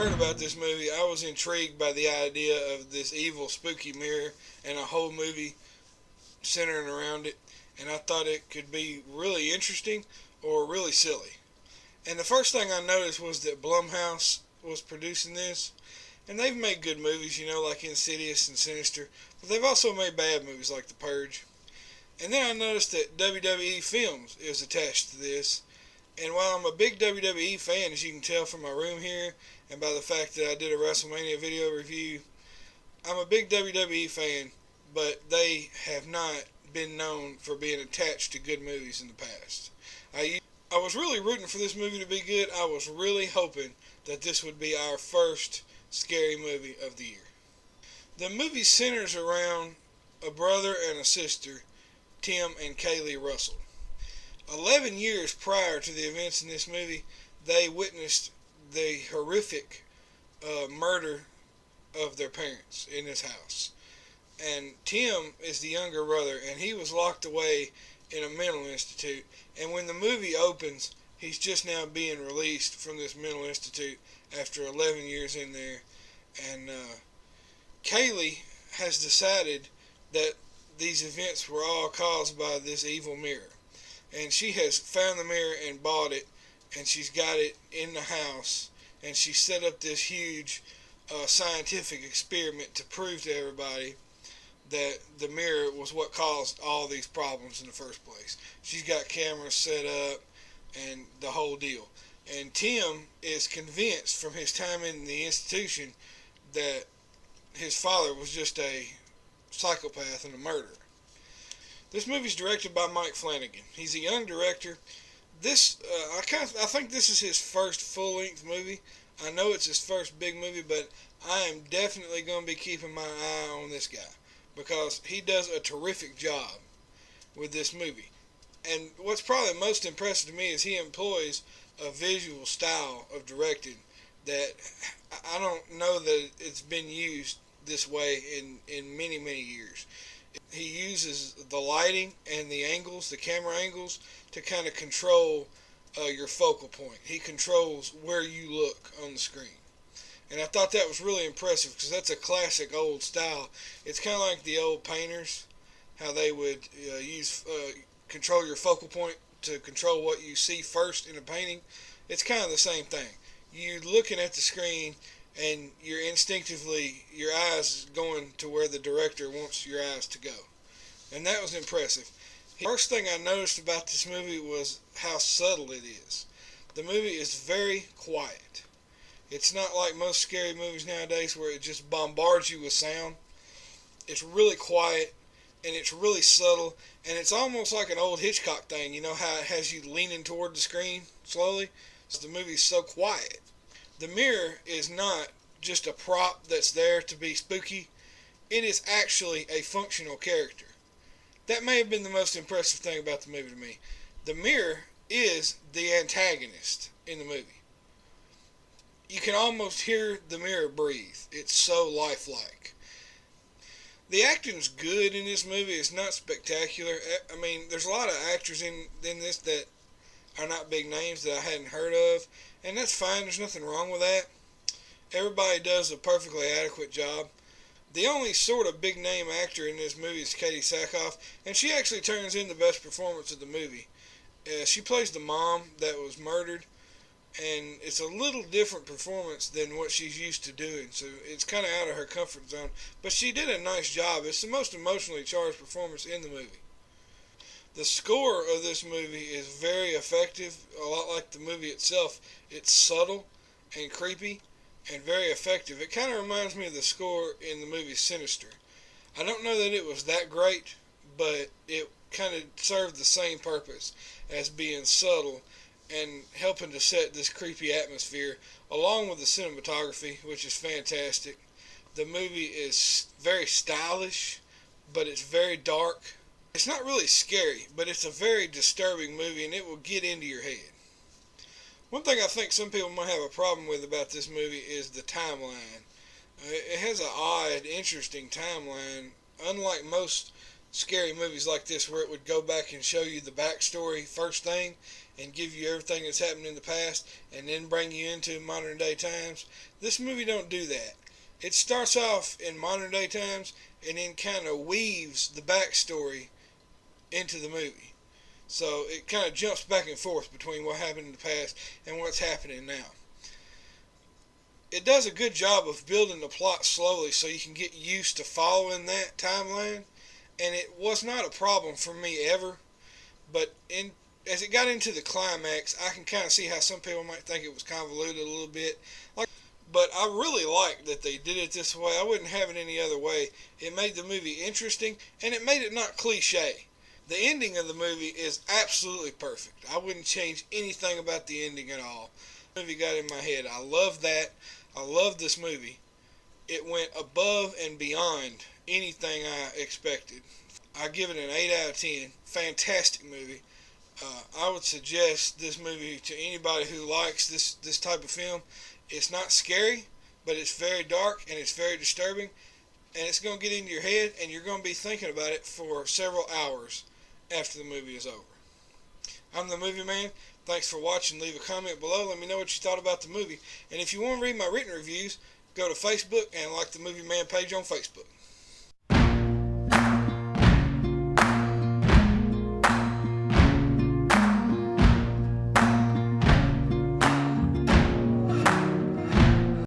heard about this movie, I was intrigued by the idea of this evil, spooky mirror and a whole movie centering around it, and I thought it could be really interesting or really silly. And the first thing I noticed was that Blumhouse was producing this, and they've made good movies, like Insidious and Sinister, but they've also made bad movies like The Purge. And then I noticed that WWE Films is attached to this, and while I'm a big WWE fan, as you can tell from my room here, and by the fact that I did a WrestleMania video review, I'm a big WWE fan, but they have not been known for being attached to good movies in the past. I was really rooting for this movie to be good. I was really hoping that this would be our first scary movie of the year. The movie centers around a brother and a sister, Tim and Kaylee Russell. 11 years prior to the events in this movie, they witnessed the horrific murder of their parents in this house. And Tim is the younger brother, and he was locked away in a mental institute. And when the movie opens, he's just now being released from this mental institute after 11 years in there. And Kaylee has decided that these events were all caused by this evil mirror. And she has found the mirror and bought it, and she's got it in the house, and she set up this huge scientific experiment to prove to everybody that the mirror was what caused all these problems in the first place. She's got cameras set up and the whole deal. And Tim is convinced from his time in the institution that his father was just a psychopath and a murderer. This movie's directed by Mike Flanagan. He's a young director. I think this is his first full-length movie. I know it's his first big movie, but I am definitely going to be keeping my eye on this guy because he does a terrific job with this movie. And what's probably most impressive to me is he employs a visual style of directing that I don't know that it's been used this way in many, many years. He uses the lighting and the angles, the camera angles, to kind of control your focal point. He controls where you look on the screen. And I thought that was really impressive because that's a classic old style. It's kind of like the old painters, how they would control your focal point to control what you see first in a painting. It's kind of the same thing. You're looking at the screen and you're instinctively, your eyes going to where the director wants your eyes to go. And that was impressive. The first thing I noticed about this movie was how subtle it is. The movie is very quiet. It's not like most scary movies nowadays where it just bombards you with sound. It's really quiet and it's really subtle, and it's almost like an old Hitchcock thing, how it has you leaning toward the screen slowly. So the movie's so quiet. The mirror is not just a prop that's there to be spooky. It is actually a functional character. That may have been the most impressive thing about the movie to me. The mirror is the antagonist in the movie. You can almost hear the mirror breathe. It's so lifelike. The acting's good in this movie. It's not spectacular. I mean, there's a lot of actors in this that are not big names that I hadn't heard of, and that's fine. There's nothing wrong with that. Everybody does a perfectly adequate job. The only sort of big name actor in this movie is Katie Sackhoff, and she actually turns in the best performance of the movie. She plays the mom that was murdered, and it's a little different performance than what she's used to doing, so it's kind of out of her comfort zone. But she did a nice job. It's the most emotionally charged performance in the movie. The score of this movie is very effective, a lot like the movie itself. It's subtle and creepy and very effective. It kind of reminds me of the score in the movie Sinister. I don't know that it was that great, but it kind of served the same purpose as being subtle and helping to set this creepy atmosphere, along with the cinematography, which is fantastic. The movie is very stylish, but it's very dark. It's not really scary, but it's a very disturbing movie, and it will get into your head. One thing I think some people might have a problem with about this movie is the timeline. It has an odd, interesting timeline. Unlike most scary movies like this where it would go back and show you the backstory first thing and give you everything that's happened in the past and then bring you into modern day times. This movie don't do that. It starts off in modern day times and then kind of weaves the backstory into the movie. So it kind of jumps back and forth between what happened in the past and what's happening now. It does a good job of building the plot slowly so you can get used to following that timeline, and it was not a problem for me ever. But as it got into the climax, I can kind of see how some people might think it was convoluted a little bit. But I really like that they did it this way. I wouldn't have it any other way. It made the movie interesting, and it made it not cliche. The ending of the movie is absolutely perfect. I wouldn't change anything about the ending at all. The movie got in my head. I love that. I love this movie. It went above and beyond anything I expected. I give it an 8 out of 10. Fantastic movie. I would suggest this movie to anybody who likes this type of film. It's not scary, but it's very dark and it's very disturbing, and it's going to get into your head, and you're going to be thinking about it for several hours after the movie is over. I'm the Movie Man. Thanks for watching. Leave a comment below. Let me know what you thought about the movie. And if you want to read my written reviews, go to Facebook and like the Movie Man page on Facebook.